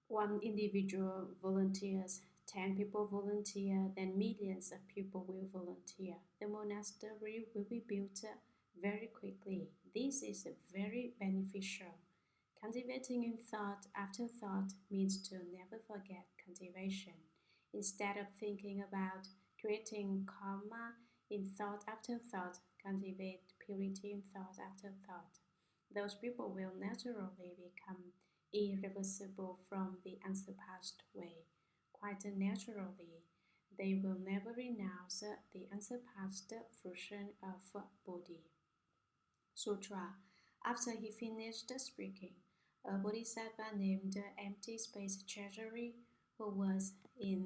One individual volunteers, 10 people volunteer, then millions of people will volunteer. The monastery will be built very quickly. This is very beneficial. Cultivating in thought after thought means to never forget cultivation. Instead of thinking about creating karma in thought after thought, cultivate purity in thought after thought. Those people will naturally become irreversible from the unsurpassed way. Quite naturally, they will never renounce the unsurpassed fruition of Bodhi. Sutra. After he finished speaking, a bodhisattva named Empty Space Treasury, who was in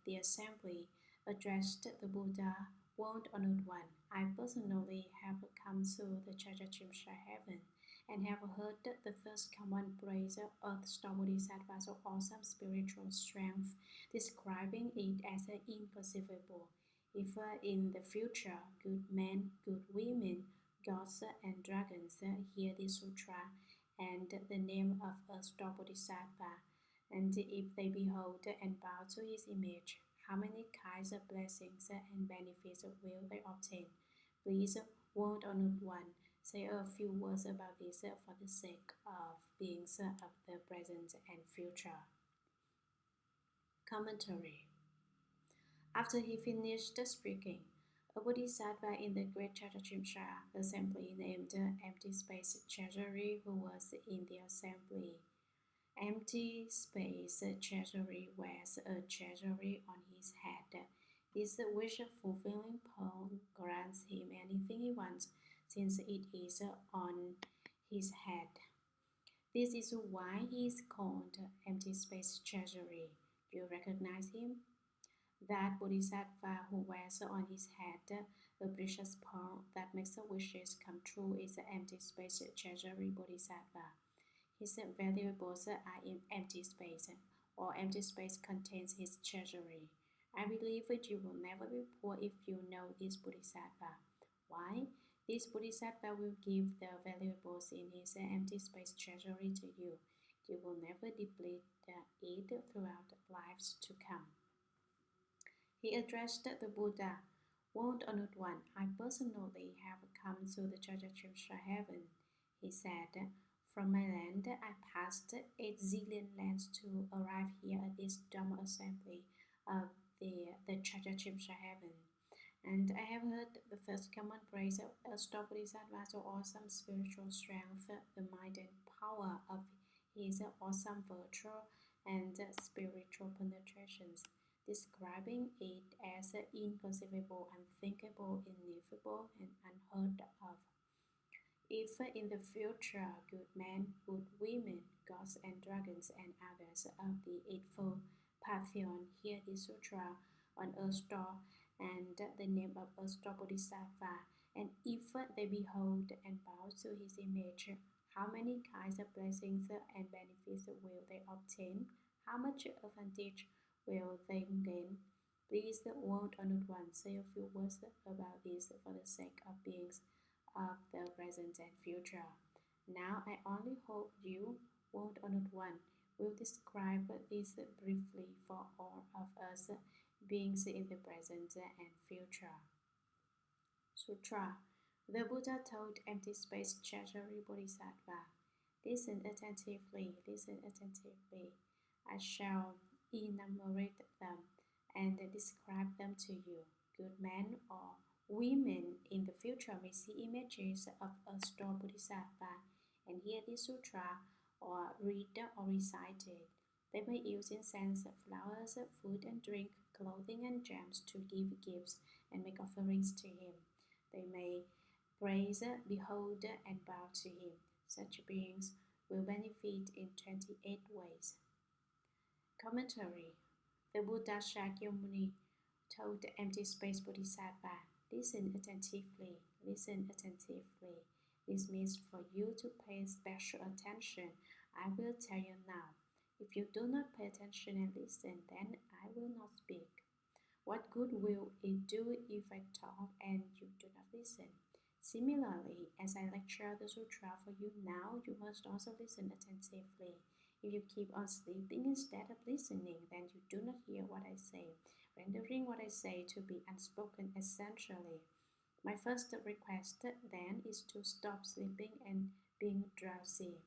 the assembly, addressed the Buddha, World Honored One. I personally have come to the Trayastrimsha Heaven and have heard the first common praise of Star Bodhisattva's awesome spiritual strength, describing it as inconceivable. If in the future good men, good women, gods and dragons hear this sutra and the name of a star bodhisattva, and if they behold and bow to his image, how many kinds of blessings and benefits will they obtain? Please, World Honored One, say a few words about this for the sake of beings of the present and future. Commentary. After he finished speaking, a bodhisattva in the great Trayastrimsha assembly named Empty Space Treasury, who was in the assembly. Empty Space Treasury wears a treasury on his head. This wish-fulfilling pearl grants him anything he wants, since it is on his head. This is why he is called Empty Space Treasury. Do you recognize him? That bodhisattva who wears on his head the precious pearl that makes wishes come true is the Empty Space Treasury Bodhisattva. His valuables are in empty space, or empty space contains his treasury. I believe that you will never be poor if you know this bodhisattva. Why? This bodhisattva will give the valuables in his empty space treasury to you. You will never deplete it throughout lives to come. He addressed the Buddha, World Honored One, I personally have come to the Trayastrimsha Heaven. He said, from my land, I passed 8 zillion lands to arrive here at this Dharma assembly of the Trayastrimsha Heaven. And I have heard the first common praise of Star Bodhisattva's awesome spiritual strength, the mind and power of his awesome virtue and spiritual penetrations, describing it as inconceivable, unthinkable, ineffable, and unheard of. If in the future good men, good women, gods and dragons and others of the Eightfold Pantheon hear this sutra on a star and the name of a star bodhisattva, and if they behold and bow to his image, how many kinds of blessings and benefits will they obtain? How much advantage will they gain? Please, the World Honored One, say a few words about this for the sake of beings of the present and future. Now I only hope you, World Honored One, will describe this briefly for all of us beings in the present and future. Sutra. The Buddha told Empty Space Treasury Bodhisattva, listen attentively, listen attentively. I shall enumerate them and describe them to you. Good men or women in the future may see images of a star bodhisattva and hear this sutra or read or recite it. They may use incense, flowers, food and drink, clothing and gems to give gifts and make offerings to him. They may praise, behold, and bow to him. Such beings will benefit in 28 ways. Commentary. The Buddha Shakyamuni told the Empty Space Bodhisattva, listen attentively, listen attentively. This means for you to pay special attention. I will tell you now. If you do not pay attention and listen, then I will not speak. What good will it do if I talk and you do not listen? Similarly, as I lecture the sutra for you now, you must also listen attentively. If you keep on sleeping instead of listening, then you do not hear what I say, rendering what I say to be unspoken essentially. My first request then is to stop sleeping and being drowsy.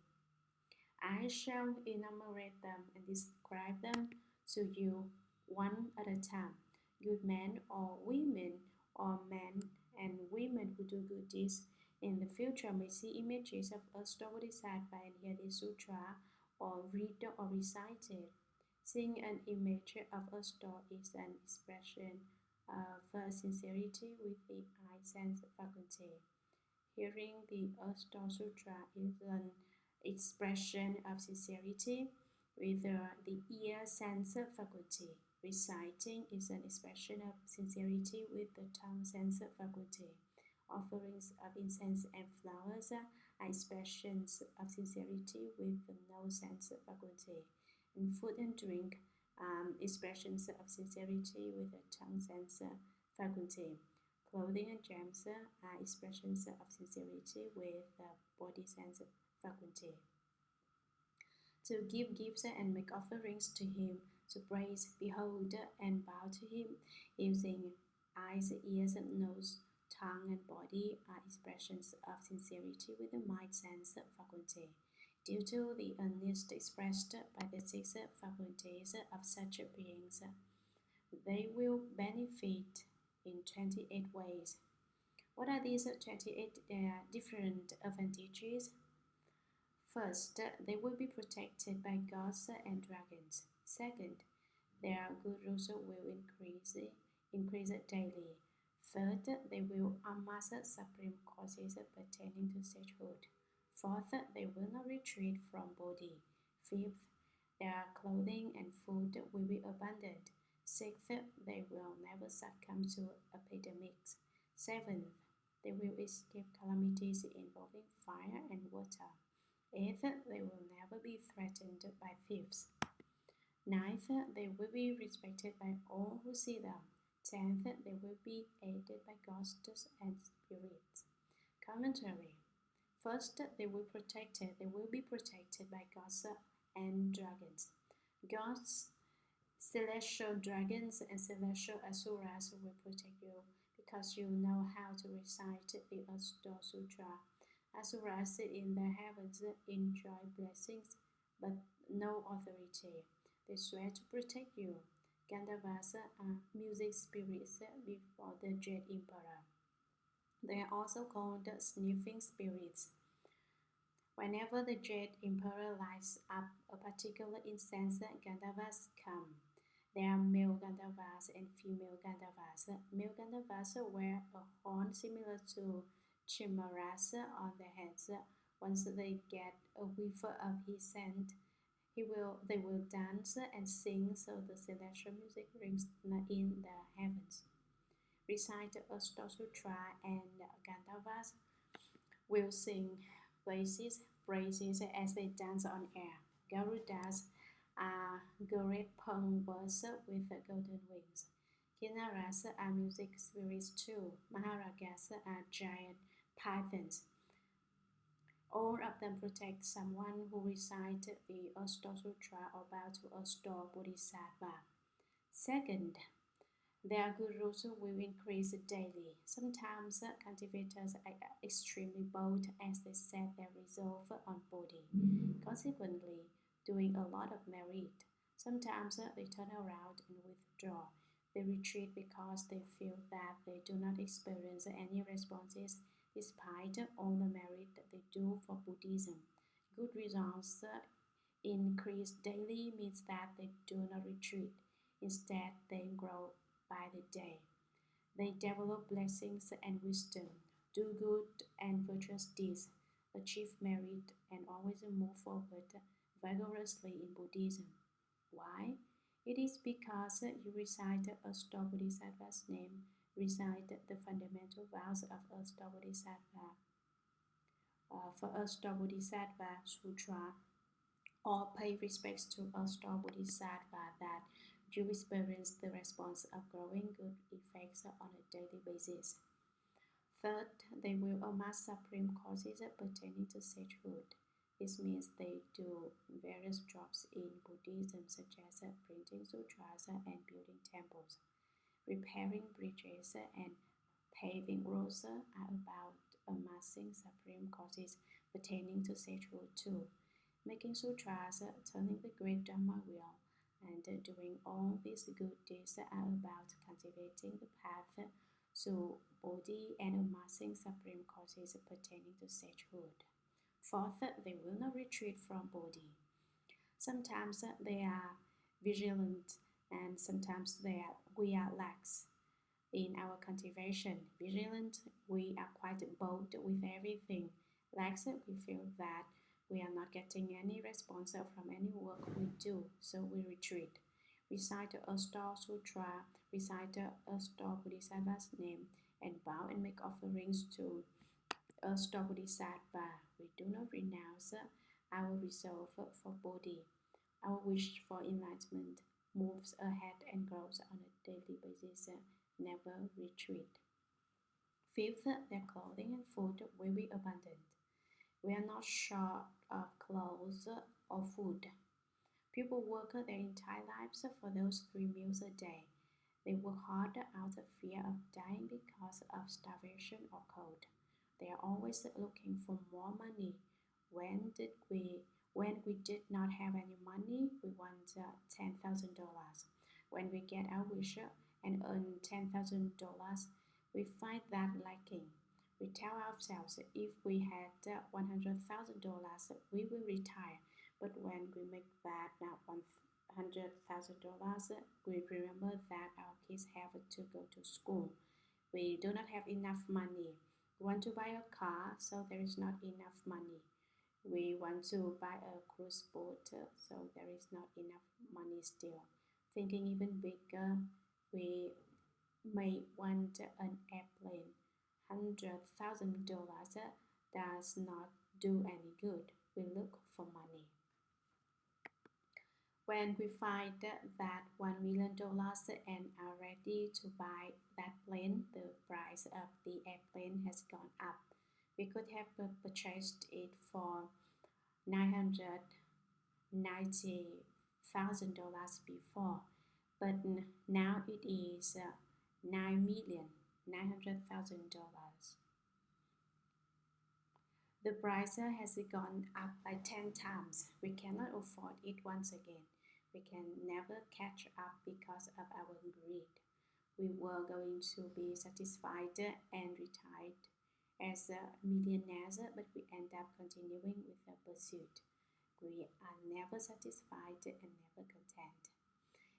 I shall enumerate them and describe them to you one at a time. Good men or women, or men and women who do good deeds in the future may see images of us Bodhisattva and hear the sutra or read or recite it. Seeing an image of a star is an expression of sincerity with the eye sense faculty. Hearing the Star Sutra is an expression of sincerity with the ear sense faculty. Reciting is an expression of sincerity with the tongue sense faculty. Offerings of incense and flowers are expressions of sincerity with the nose sense faculty. And food and drink expressions of sincerity with the tongue sense faculty. Clothing and gems are expressions of sincerity with the body sense faculty. To give gifts and make offerings to him, to praise, behold, and bow to him, using eyes, ears, nose, tongue, and body are expressions of sincerity with the mind sense faculty. Due to the earnest expressed by the six faculties of such beings, they will benefit in 28 ways. What are these 28 different advantages? First, they will be protected by gods and dragons. Second, their gurus will increase daily. Third, they will amass supreme causes pertaining to statehood. Fourth, they will not retreat from body. Fifth, their clothing and food will be abundant. Sixth, they will never succumb to epidemics. Seventh, they will escape calamities involving fire and water. Eighth, they will never be threatened by thieves. Ninth, they will be respected by all who see them. Tenth, they will be aided by ghosts and spirits. Commentary. First, they will be protected by gods and dragons. Gods, celestial dragons, and celestial asuras will protect you because you know how to recite the Star Sutra. Asuras in the heavens enjoy blessings but no authority. They swear to protect you. Gandharvas are music spirits before the Dread Emperor. They are also called sniffing spirits. Whenever the Dread Emperor lights up a particular incense, Gandharvas come. There are male Gandharvas and female Gandharvas. Male Gandharvas wear a horn similar to chimaras on their heads. Once they get a whiff of his scent, they will dance and sing so the celestial music rings in the heavens. Recite a Star Sutra and Gandharvas will sing praises as they dance on air. Garudas are great palm birds with golden wings. Kinnaras are music spirits too. Maharagas are giant pythons. All of them protect someone who recites the Star Sutra or bow to a Star Bodhisattva. Second, their gurus will increase daily. Sometimes cultivators are extremely bold as they set their resolve on body, consequently doing a lot of merit. Sometimes they turn around and withdraw. They retreat because they feel that they do not experience any responses despite all the merit they do for Buddhism. Good results increase daily means that they do not retreat. Instead, they grow by the day. They develop blessings and wisdom, do good and virtuous deeds, achieve merit, and always move forward vigorously in Buddhism. Why? It is because you recite a Star Bodhisattva's name, recite the fundamental vows of a Star Bodhisattva, for a Star Bodhisattva Sutra, or pay respects to a Star Bodhisattva that you experience the response of growing good effects on a daily basis. Third, they will amass supreme causes pertaining to sagehood. It means they do various jobs in Buddhism, such as printing sutras and building temples. Repairing bridges and paving roads are about amassing supreme causes pertaining to sagehood too. Making sutras, turning the great Dharma wheel, and doing all these good deeds are about cultivating the path to Bodhi and amassing supreme causes pertaining to sagehood. Fourth, they will not retreat from Bodhi. Sometimes they are vigilant, and sometimes we are lax in our cultivation. Vigilant, we are quite bold with everything. Lax, we feel that we are not getting any response from any work we do, so we retreat. Recite a star sutra, recite a star Bodhisattva's name, and bow and make offerings to a star Bodhisattva. We do not renounce our resolve for Bodhi. Our wish for enlightenment moves ahead and grows on a daily basis, never retreat. Fifth, their clothing and food will be abundant. We are not short of clothes or food. People work their entire lives for those 3 meals a day. They work hard out of fear of dying because of starvation or cold. They are always looking for more money. When we did not have any money, we want $10,000. When we get our wish and earn $10,000, we find that lacking. We tell ourselves if we had $100,000, we will retire. But when we make that $100,000, we remember that our kids have to go to school. We do not have enough money. We want to buy a car, so there is not enough money. We want to buy a cruise boat, so there is not enough money still. Thinking even bigger, we may want an airplane. $100,000 does not do any good. We look for money. When we find that $1 million and are ready to buy that plane, the price of the airplane has gone up. We could have purchased it for $990,000 before, but now it is $9,900,000. The price has gone up by 10 times. We cannot afford it once again. We can never catch up because of our greed. We were going to be satisfied and retired as millionaires, but we end up continuing with the pursuit. We are never satisfied and never content.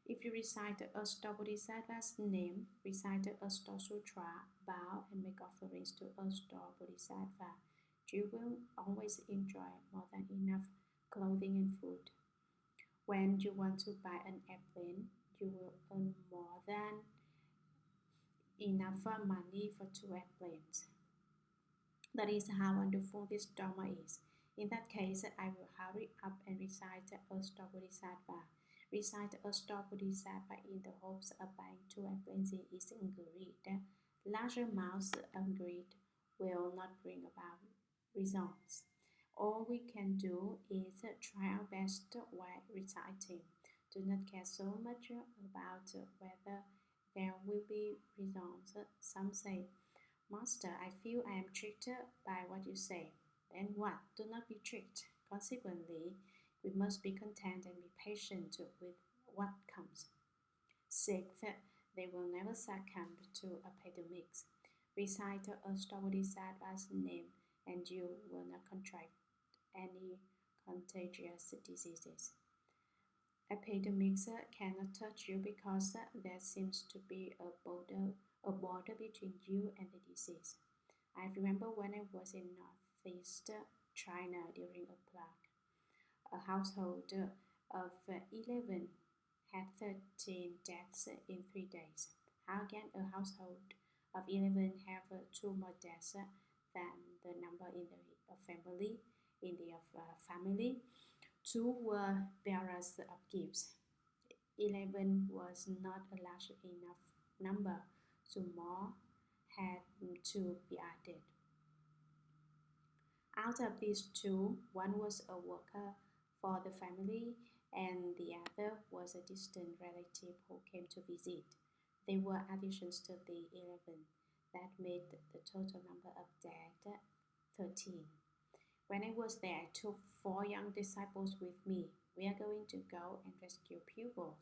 If you recite a star Bodhisattva's name, recite a star sutra, bow and make offerings to a star Bodhisattva, you will always enjoy more than enough clothing and food. When you want to buy an airplane, you will earn more than enough money for 2 airplanes. That is how wonderful this Dharma is. In that case, I will hurry up and recite a star Bodhisattva. Recite a star Bodhisattva in the hopes of buying 2 airplanes is greed. Large amounts of greed will not bring about results. All we can do is try our best while reciting. Do not care so much about whether there will be results. Some say, Master, I feel I am tricked by what you say. Then what? Do not be tricked. Consequently, we must be content and be patient with what comes. Sixth, they will never succumb to epidemics. Recite a star Bodhisattva's name and you will not contract any contagious diseases. Epidemics cannot touch you because there seems to be a border between you and the disease. I remember when I was in northeast China during a plague. A household of 11 had 13 deaths in 3 days. How can a household of 11 have 2 more deaths than the number in the family? In the family, 2 were bearers of gifts. 11 was not a large enough number, so more had to be added. Out of these two, one was a worker for the family, and the other was a distant relative who came to visit. They were additions to the 11 that made the total number of dead 13. When I was there, I took 4 young disciples with me. We are going to go and rescue people.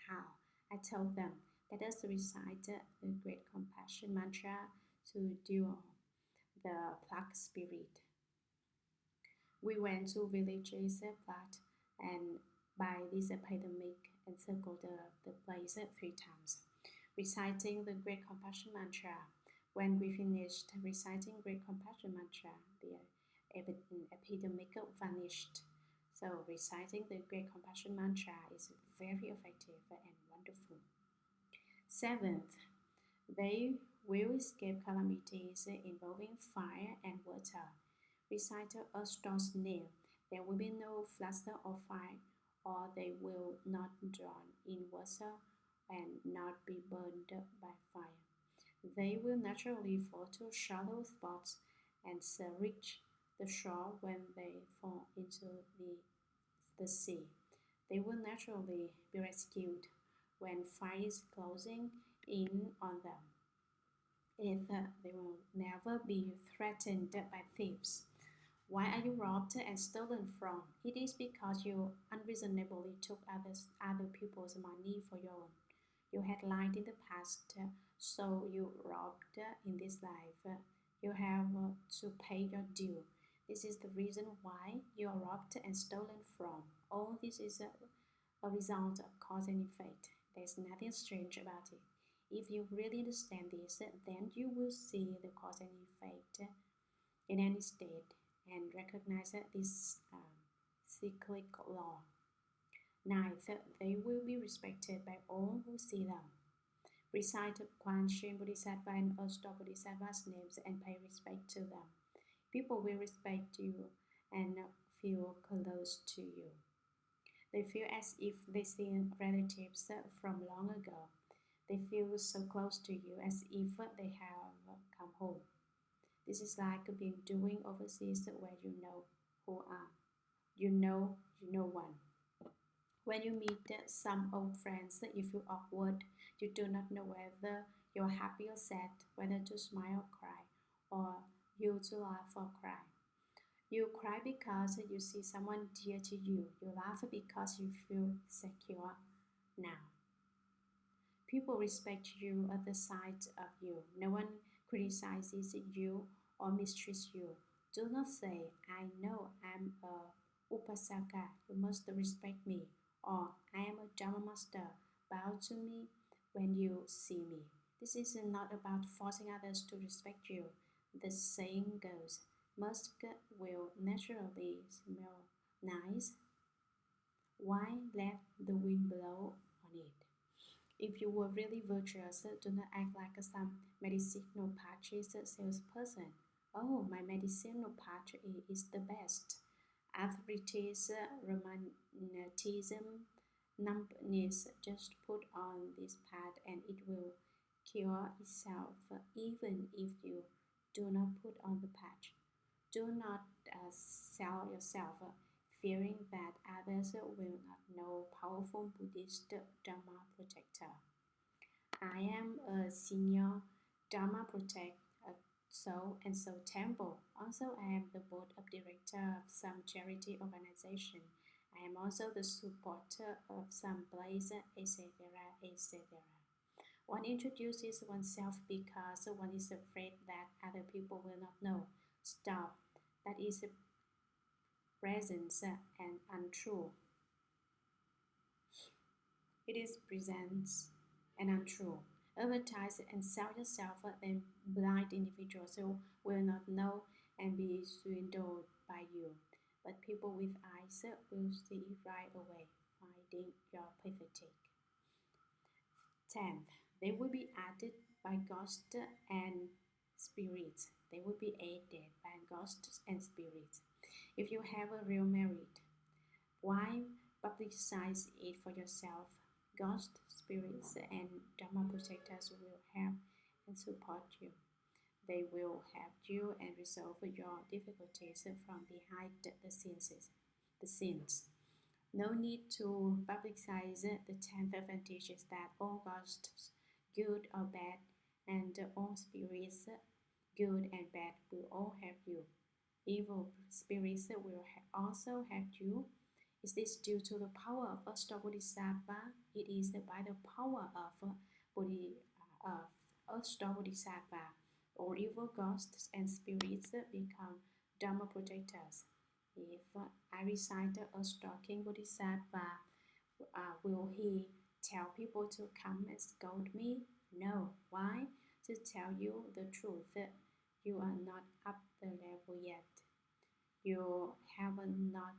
How? I told them, let us recite the Great Compassion Mantra to duel the plague spirit. We went to villages flat and by this epidemic and circled the place 3 times, reciting the Great Compassion Mantra. When we finished reciting Great Compassion Mantra, the epidemic vanished. So reciting the Great Compassion Mantra is very effective and wonderful. 7th, they will escape calamities involving fire and water. Recite a star's name. There will be no fluster of fire, or they will not drown in water and not be burned by fire. They will naturally fall to shallow spots and reach the shore when they fall into the sea. They will naturally be rescued when fire is closing in on them. They will never be threatened by thieves. Why are you robbed and stolen from? It is because you unreasonably took other people's money for your own. You had lied in the past, so you robbed in this life. You have to pay your due. This is the reason why you are robbed and stolen from. All this is a result of cause and effect. There is nothing strange about it. If you really understand this, then you will see the cause and effect in any state and recognize this cyclic law. 9th, they will be respected by all who see them. Recite Quan Shin Bodhisattva and Ashtar Bodhisattva's names and pay respect to them. People will respect you and feel close to you. They feel as if they see relatives from long ago. They feel so close to you as if they have come home. This is like being doing overseas where you know who are. You know one. When you meet some old friends, you feel awkward. You do not know whether you're happy or sad, whether to smile or cry, or you to laugh or cry. You cry because you see someone dear to you. You laugh because you feel secure now. People respect you at the sight of you. No one criticizes you or mistreats you. Do not say, I know I'm a upasaka, you must respect me, or I am a Dharma master, bow to me when you see me. This is not about forcing others to respect you. The saying goes, musk will naturally smell nice. Why let the wind blow on it? If you were really virtuous, do not act like some medicinal patches salesperson. Oh, my medicinal patch is the best. Arthritis, rheumatism, numbness, just put on this pad and it will cure itself even if you do not put on the patch. Do not sell yourself, fearing that others will not know powerful Buddhist Dharma protector. I am a senior Dharma protector so and so temple. Also, I am the board of director of some charity organization. I am also the supporter of some place, etc., etc. One introduces oneself because one is afraid that other people will not know. Stop. That is presence and untrue. It is presence and untrue. Advertise and sell yourself, then blind individuals who will not know and be swindled by you. But people with eyes will see right away, finding you're pathetic. 10th, they will be added by ghosts and spirits. They will be aided by ghosts and spirits. If you have a real merit, why publicize it for yourself? Ghosts, spirits, and Dharma protectors will help and support you. They will help you and resolve your difficulties from behind the scenes. No need to publicize the 10 advantages that all ghosts, good or bad, and all spirits, good and bad, will all help you. Evil spirits will also help you. Is this due to the power of Bodhisattva? It is by the power of Bodhisattva. All evil ghosts and spirits become Dharma protectors. If I recite a stalking Bodhisattva, will he tell people to come and scold me? No. Why? To tell you the truth. You are not up the level yet. You haven't not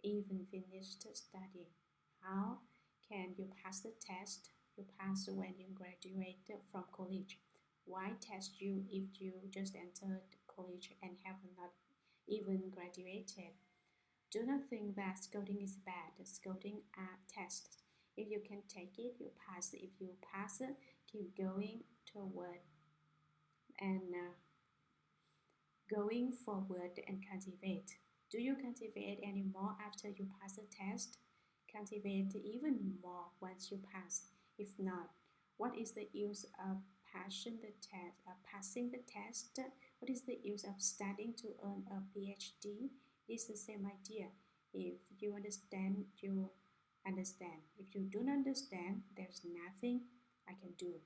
even finished studying. How can you pass the test? You pass when you graduate from college. Why test you if you just entered college and have not even graduated? Do not think that scolding is bad. Scolding are tests. If you can take it, you pass. If you pass, keep going toward and going forward and cultivate. Do you cultivate any more after you pass the test? Cultivate even more once you pass. If not, what is the use of passing the test? What is the use of studying to earn a PhD? It's the same idea. If you understand, you understand. If you don't understand, there's nothing I can do.